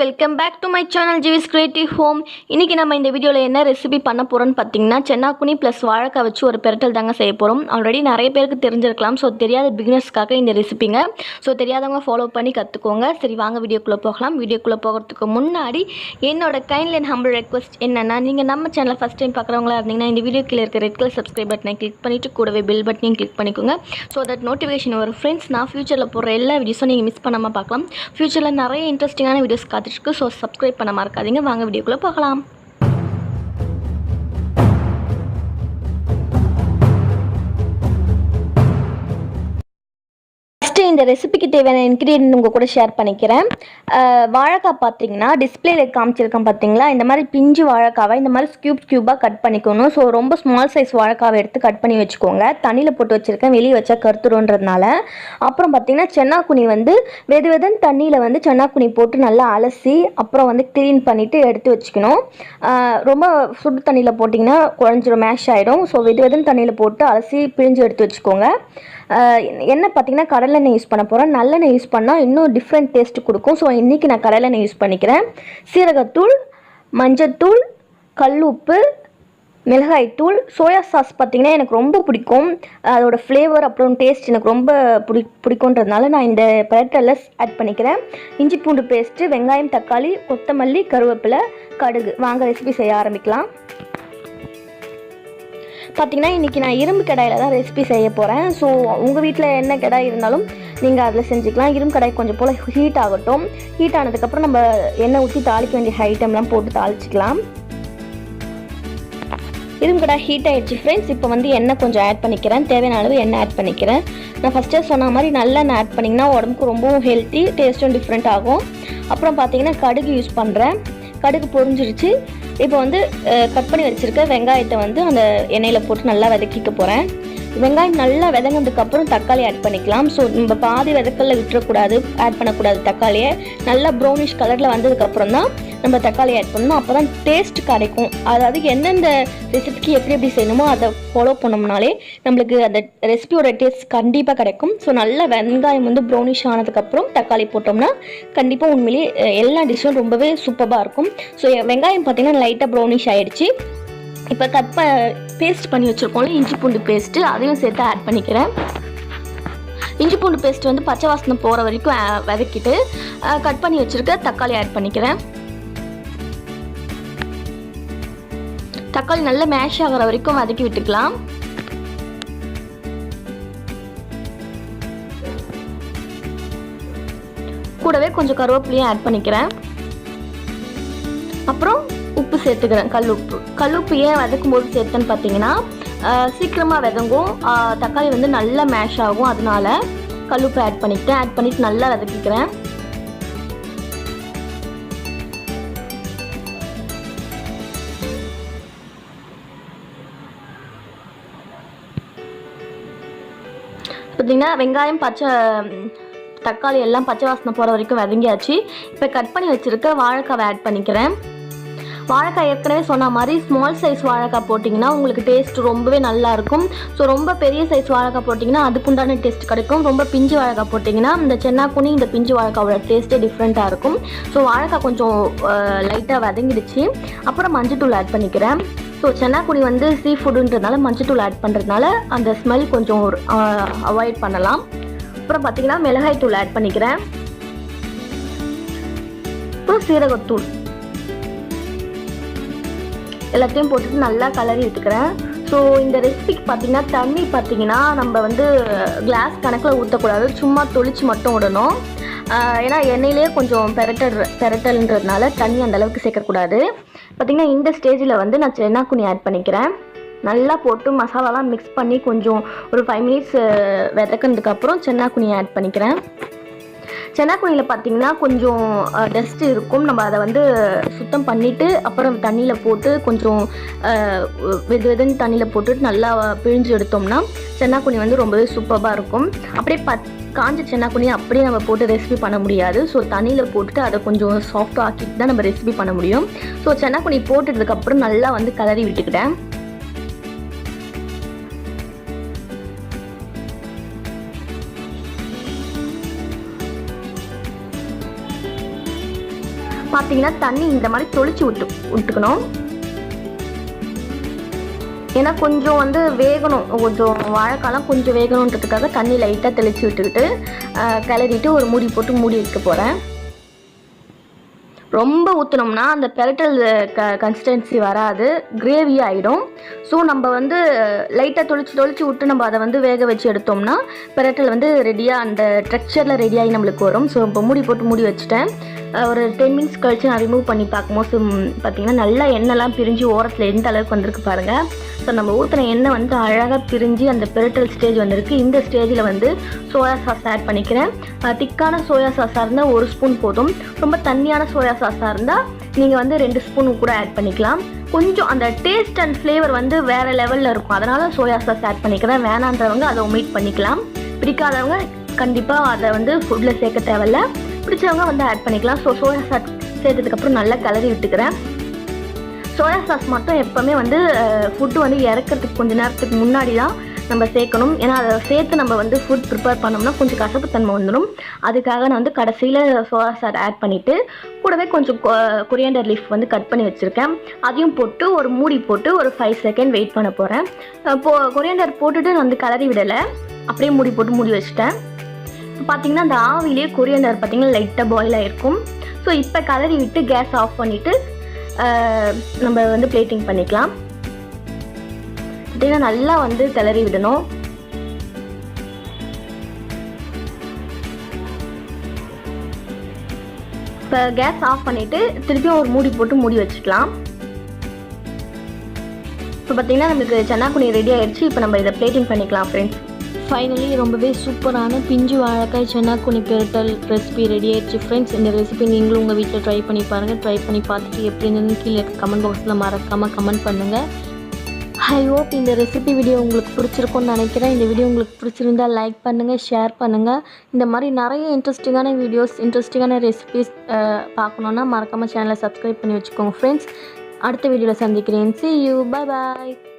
Welcome back to my channel ஜிவிஸ் creative home. இன்றைக்கி நம்ம இந்த வீடியோவில் என்ன ரெசிபி பண்ண போகிறோன்னு பார்த்தீங்கன்னா சென்னாக்குனி ப்ளஸ் வாழைக்காய் வச்சு ஒரு பெரட்டல் தாங்க செய்ய போகிறோம். ஆல்ரெடி நிறைய பேருக்கு தெரிஞ்சிருக்கலாம். ஸோ தெரியாத பிகினர்ஸ்க்காக இந்த ரெசிபிங்க. ஸோ தெரியாதவங்க ஃபாலோ பண்ணி கற்றுக்கோங்க. சரி வாங்க வீடியோக்குள்ளே போகலாம். வீடியோக்குள்ளே போகிறதுக்கு முன்னாடி என்னோட கைண்ட்லி அண்ட் ஹம்பிள் ரெக்வஸ்ட் என்னென்னா, நீங்கள் நம்ம சேனலை ஃபஸ்ட் டைம் பார்க்குறவங்களா இருந்தீங்கன்னா இந்த வீடியோ கீழே இருக்க ரெட் கலர் சப்ஸ்கிரைப் பட்டனை கிளிக் பண்ணிவிட்டு கூடவே பெல் பட்டனையும் கிளிக் பண்ணிக்கோங்க. ஸோ தட் நோட்டிஃபிகேஷன் வரும். ஃப்ரெண்ட்ஸ், நான் ஃபியூச்சரில் போடுற எல்லா வீடியோஸும் நீங்கள் மிஸ் பண்ணாமல் பார்க்கலாம். ஃபியூச்சரில் நிறைய இன்ட்ரெஸ்டிங்கான வீடியோஸ் காத்துட்ருக்கு. ஸோ சப்ஸ்கிரைப் பண்ண மறக்காதீங்க. வாங்க வீடியோக்குள்ளே போகலாம். இந்த ரெசிபிக்கு தேவையான இன்க்ரீடியன்ட் உங்கள் கூட ஷேர் பண்ணிக்கிறேன். வாழைக்காய் பார்த்தீங்கன்னா டிஸ்பிளேல காமிச்சிருக்கேன் பார்த்தீங்களா, இந்த மாதிரி பிஞ்சு வாழைக்காவை இந்த மாதிரி க்யூபாக கட் பண்ணிக்கணும். ஸோ ரொம்ப ஸ்மால் சைஸ் வாழைக்காவை எடுத்து கட் பண்ணி வச்சுக்கோங்க. தண்ணியில் போட்டு வச்சுருக்கேன், வெளியே வச்சா கருத்துருன்றதுனால. அப்புறம் பார்த்தீங்கன்னா சென்னாக்குனி வெதுன்னு தண்ணியில் சென்னாக்குனி போட்டு நல்லா அலசி அப்புறம் க்ளீன் பண்ணிவிட்டு எடுத்து வச்சுக்கணும். ரொம்ப சுடு தண்ணியில் போட்டிங்கன்னா குழஞ்சிரும், மேஷ் ஆகிடும். ஸோ வெதுன்னு தண்ணியில் போட்டு அலசி பிழிஞ்சு எடுத்து வச்சுக்கோங்க. எண்ணெய் பார்த்தீங்கன்னா கடலெண்ணெய் யூஸ் பண்ண போகிறேன். நல்லெண்ணெய் யூஸ் பண்ணால் இன்னும் டிஃப்ரெண்ட் டேஸ்ட்டு கொடுக்கும். ஸோ இன்றைக்கி நான் கடலெண்ணெய் யூஸ் பண்ணிக்கிறேன். சீரகத்தூள், மஞ்சத்தூள், கல்லுப்பு, மிளகாய்த்தூள், சோயா சாஸ் பார்த்திங்கன்னா எனக்கு ரொம்ப பிடிக்கும். அதோடய ஃப்ளேவர் அப்புறம் டேஸ்ட் எனக்கு ரொம்ப பிடிக்குன்றதுனால நான் இந்த பெரட்டலில் ஆட் பண்ணிக்கிறேன். இஞ்சி பூண்டு பேஸ்ட்டு, வெங்காயம், தக்காளி, கொத்தமல்லி, கருவேப்பிலை, கடுகு. வாங்க ரெசிபி செய்ய ஆரம்பிக்கலாம். பார்த்திங்கன்னா இன்றைக்கி நான் இரும்பு கடாயில் தான் ரெசிபி செய்ய போகிறேன். ஸோ உங்கள் வீட்டில் என்ன கடாய் இருந்தாலும் நீங்கள் அதில் செஞ்சுக்கலாம். இரும்பு கடாய் கொஞ்சம் போல் ஹீட் ஆகட்டும். ஹீட் ஆனதுக்கப்புறம் நம்ம எண்ணெய் ஊற்றி தாளிக்க வேண்டிய ஐட்டம்லாம் போட்டு தாளிச்சிக்கலாம். இரும்பு கடாய் ஹீட் ஆகிடுச்சு ஃப்ரெண்ட்ஸ். இப்போ எண்ணெய் கொஞ்சம் ஆட் பண்ணிக்கிறேன். தேவையான அளவு எண்ணெய் ஆட் பண்ணிக்கிறேன். நான் ஃபஸ்ட்டே சொன்ன மாதிரி நல்லெண்ணெய் ஆட் பண்ணிங்கன்னா உடம்புக்கு ரொம்பவும் ஹெல்த்தி, டேஸ்ட்டும் டிஃப்ரெண்ட் ஆகும். அப்புறம் பார்த்திங்கன்னா கடுகு யூஸ் பண்ணுறேன். கடுகு பொரிஞ்சிருச்சு. இப்போ கட் பண்ணி வச்சுருக்க வெங்காயத்தை அந்த எண்ணெயில் போட்டு நல்லா வதக்கிக்க போகிறேன். வெங்காயம் நல்லா வதங்கினதுக்கப்புறம் தக்காளி ஆட் பண்ணிக்கலாம். ஸோ நம்ம பாதி வதக்கலில் விட்டுறக்கூடாது, ஆட் பண்ணக்கூடாது. தக்காளியை நல்லா ப்ரௌனிஷ் கலரில் வந்ததுக்கப்புறம் தான் நம்ம தக்காளி ஆட் பண்ணணும். அப்போ தான் டேஸ்ட் கிடைக்கும். அதாவது எந்தெந்த ரெசிபிக்கு எப்படி செய்யணுமோ அதை ஃபாலோ பண்ணோம்னாலே நம்மளுக்கு அந்த ரெசிபியோட டேஸ்ட் கண்டிப்பாக கிடைக்கும். ஸோ நல்லா வெங்காயம் ப்ரௌனிஷ் ஆனதுக்கப்புறம் தக்காளி போட்டோம்னா கண்டிப்பாக உண்மையிலேயே எல்லா டிஷ்ஷும் ரொம்பவே சூப்பராக இருக்கும். ஸோ வெங்காயம் பார்த்திங்கன்னா லைட்டாக ப்ரௌனிஷ் ஆகிடுச்சு. இப்போ பேஸ்ட் பண்ணி வச்சுருக்கோம்ல இஞ்சி பூண்டு பேஸ்ட்டு, அதையும் சேர்த்து ஆட் பண்ணிக்கிறேன். இஞ்சி பூண்டு பேஸ்ட் பச்சை வாசனை போகிற வரைக்கும் வதக்கிட்டு கட் பண்ணி வச்சுருக்க தக்காளி ஆட் பண்ணிக்கிறேன். தக்காளி நல்லா மேஷ் ஆகிற வரைக்கும் வதக்கி விட்டுக்கலாம். கூடவே கொஞ்சம் கருவேப்பிலையும் ஆட் பண்ணிக்கிறேன். அப்புறம் உப்பு சேர்த்துக்கிறேன், கல்லுப்பு ஏன் வதக்கும் போது சேர்த்தேன்னு பார்த்தீங்கன்னா சீக்கிரமாக வதங்கும், தக்காளி நல்லா மேஷ் ஆகும். அதனால கல்லுப்பு ஆட் பண்ணிவிட்டு நல்லா வதக்கிக்கிறேன். பார்த்தீங்கன்னா வெங்காயம் தக்காளி எல்லாம் பச்சை வாசனை போகிற வரைக்கும் வதங்கியாச்சு. இப்போ கட் பண்ணி வச்சுருக்க வாழைக்காவை ஆட் பண்ணிக்கிறேன். வாழைக்காய் ஏற்கனவே சொன்ன மாதிரி ஸ்மால் சைஸ் வாழைக்காய் போட்டிங்கன்னா உங்களுக்கு டேஸ்ட் ரொம்பவே நல்லாயிருக்கும். ஸோ ரொம்ப பெரிய சைஸ் வாழைக்காய் போட்டிங்கன்னா அதுக்குண்டான டேஸ்ட் கிடைக்கும். ரொம்ப பிஞ்சு வாழைக்காய் போட்டிங்கன்னா இந்த சென்னாக்குனி இந்த பிஞ்சு வாழைக்காவோட டேஸ்ட்டே டிஃப்ரெண்ட்டாக இருக்கும். ஸோ வாழைக்காய் கொஞ்சம் லைட்டாக வதங்கிடுச்சு. அப்புறம் மஞ்சத்தூள் ஆட் பண்ணிக்கிறேன். ஸோ சென்னாக்குனி சீ ஃபுட்டுன்றதுனால மஞ்சத்தூள் ஆட் பண்ணுறதுனால அந்த ஸ்மெல் கொஞ்சம் அவாய்ட் பண்ணலாம். அப்புறம் பார்த்திங்கன்னா மிளகாய் தூள் ஆட் பண்ணிக்கிறேன். அப்புறம் சீரகத்தூள் எல்லாத்தையும் போட்டுட்டு நல்லா கலரி விட்டுக்கிறேன். ஸோ இந்த ரெசிபிக்கு பார்த்திங்கன்னா தண்ணி பார்த்திங்கன்னா நம்ம கிளாஸ் கணக்கில் ஊற்றக்கூடாது, சும்மா தொளிச்சு மட்டும் விடணும். ஏன்னா எண்ணெயிலே கொஞ்சம் பெரட்டல்ன்றதுனால தண்ணி அந்தளவுக்கு சேர்க்கக்கூடாது. பார்த்திங்கன்னா இந்த ஸ்டேஜில் நான் சென்னாக்குனி ஆட் பண்ணிக்கிறேன். நல்லா போட்டு மசாலாலாம் மிக்ஸ் பண்ணி கொஞ்சம் ஒரு 5 மினிட்ஸ் வதக்கினதுக்கப்புறம் சென்னாக்குனி ஆட் பண்ணிக்கிறேன். சென்னாக்குனியில் பார்த்திங்கன்னா கொஞ்சம் டஸ்ட் இருக்கும். நம்ம அதை சுத்தம் பண்ணிவிட்டு அப்புறம் தண்ணியில் போட்டு கொஞ்சம் வெதுன்னு தண்ணியில் போட்டுட்டு நல்லா பிழிஞ்சு எடுத்தோம்னா சென்னாக்குனி ரொம்பவே சூப்பராக இருக்கும். அப்படியே காஞ்ச சென்னாக்குனி அப்படியே நம்ம போட்டு ரெசிபி பண்ண முடியாது. ஸோ தண்ணியில் போட்டுட்டு அதை கொஞ்சம் சாஃப்டாக ஆக்கிட்டு தான் நம்ம ரெசிபி பண்ண முடியும். ஸோ சென்னாக்குனி போட்டுட்டதுக்கப்புறம் நல்லா கலரி விட்டுக்கிட்டேன். பார்த்தீங்கன்னா தண்ணி இந்த மாதிரி தொளிச்சு விட்டுக்கணும். ஏன்னா கொஞ்சம் வந்து வேகணும், கொஞ்சம் வாழைக்காலாம் கொஞ்சம் வேகணுன்றதுக்காக தண்ணி லைட்டாக தெளித்து விட்டுக்கிட்டு கிளறிட்டு ஒரு மூடி போட்டு மூடி வைக்க போகிறேன். ரொம்ப ஊற்றினோம்னா அந்த பிரைட்டல் கன்சிஸ்டன்சி வராது, கிரேவி ஆகிடும். ஸோ நம்ம வந்து லைட்டாக தொளிச்சு விட்டு நம்ம அதை வந்து வேக வச்சு எடுத்தோம்னா பிரைட்டல் வந்து ரெடியாக அந்த டெக்ஸ்சரில் ரெடியாகி நம்மளுக்கு வரும். ஸோ இப்போ மூடி போட்டு மூடி வச்சுட்டேன். ஒரு 10 மினிட்ஸ் கழிச்சு நான் ரிமூவ் பண்ணி பார்க்கும்போது பார்த்திங்கன்னா நல்லா எண்ணெய்லாம் பிரிஞ்சு ஓரத்தில் எந்த அளவுக்கு வந்திருக்கு பாருங்கள். ஸோ நம்ம ஊற்றின எண்ணெய் வந்து அழகாக பிரிஞ்சு அந்த பிரைட்டல் ஸ்டேஜ் வந்திருக்கு. இந்த ஸ்டேஜில் வந்து சோயா சாஸ் ஆட் பண்ணிக்கிறேன். திக்கான சோயா சாஸாக இருந்தால் 1 ஸ்பூன் போதும். ரொம்ப தண்ணியான சோயா சாஸாக இருந்தால் நீங்கள் வந்து 2 ஸ்பூன் கூட ஆட் பண்ணிக்கலாம். கொஞ்சம் அந்த டேஸ்ட் அண்ட் ஃப்ளேவர் வந்து வேறு லெவலில் இருக்கும், அதனால் சோயா சாஸ் ஆட் பண்ணிக்கிறேன். வேணான்றவங்க அதை ஒமிட் பண்ணிக்கலாம். பிடிக்காதவங்க கண்டிப்பாக அதை வந்து ஃபுட்டில் சேர்க்க தேவையில்ல, பிடிச்சவங்க வந்து ஆட் பண்ணிக்கலாம். ஸோ சோயா சாஸ் சேர்த்ததுக்கப்புறம் நல்லா கிளறி விட்டுக்கிறேன். சோயா சாஸ் மட்டும் எப்போவுமே வந்து ஃபுட்டு வந்து இறக்கிறதுக்கு கொஞ்சம் நேரத்துக்கு முன்னாடி தான் நம்ம சேர்க்கணும். ஏன்னா அதை சேர்த்து நம்ம வந்து ஃபுட் ப்ரிப்பேர் பண்ணோம்னா கொஞ்சம் கசப்புத்தன்மை வந்துடும். அதுக்காக நான் வந்து கடைசியில் சோயா சாஸ் ஆட் பண்ணிவிட்டு கூடவே கொஞ்சம் கொரியாண்டர் லீஃப் வந்து கட் பண்ணி வச்சுருக்கேன், அதையும் போட்டு ஒரு மூடி போட்டு ஒரு 5 செகண்ட் வெயிட் பண்ண போகிறேன். கொரியாண்டர் போட்டுட்டு நான் வந்து கிளறி விடலை, அப்படியே மூடி போட்டு மூடி வச்சுட்டேன். இப்போ பார்த்தீங்கன்னா அந்த ஆவிலே கொரியாண்டர் பார்த்தீங்கன்னா லைட்டாக பாயில் ஆகிருக்கும். ஸோ இப்போ கிளறி விட்டு கேஸ் ஆஃப் பண்ணிவிட்டு நம்ம வந்து பிளேட்டிங் பண்ணிக்கலாம். பார்த்தீங்கன்னா நல்லா வந்து கிளறி விடணும். இப்போ கேஸ் ஆஃப் பண்ணிவிட்டு திருப்பியும் ஒரு மூடி போட்டு மூடி வச்சுக்கலாம். இப்போ பார்த்தீங்கன்னா நமக்கு சன்னாக்குனி ரெடி ஆகிடுச்சு. இப்போ நம்ம இதை பிளேட்டிங் பண்ணிக்கலாம் ஃப்ரெண்ட்ஸ். ஃபைனலி ரொம்பவே சூப்பரான பிஞ்சு வாழைக்காய் சன்னாக்குனி பிரைட்டல் ரெசிபி ரெடி ஆயிடுச்சு ஃப்ரெண்ட்ஸ். இந்த ரெசிபி நீங்களும் உங்கள் வீட்டில் ட்ரை பண்ணி பாருங்கள். ட்ரை பண்ணி பார்த்துட்டு எப்படி இருந்ததுன்னு கீழே கமெண்ட் பாக்ஸில் மறக்காமல் கமெண்ட் பண்ணுங்கள். ஐ ஹோப் இந்த ரெசிபி வீடியோ உங்களுக்கு பிடிச்சிருக்கும்னு நினைக்கிறேன். இந்த வீடியோ உங்களுக்கு பிடிச்சிருந்தால் லைக் பண்ணுங்கள், ஷேர் பண்ணுங்கள். இந்த மாதிரி நிறைய இன்ட்ரெஸ்டிங்கான வீடியோஸ், இன்ட்ரெஸ்டிங்கான ரெசிபிஸ் பார்க்கணுன்னா மறக்காமல் சேனலை சப்ஸ்கிரைப் பண்ணி வச்சுக்கோங்க ஃப்ரெண்ட்ஸ். அடுத்த வீடியோவில் சந்திக்கிறேன். See you. Bye bye.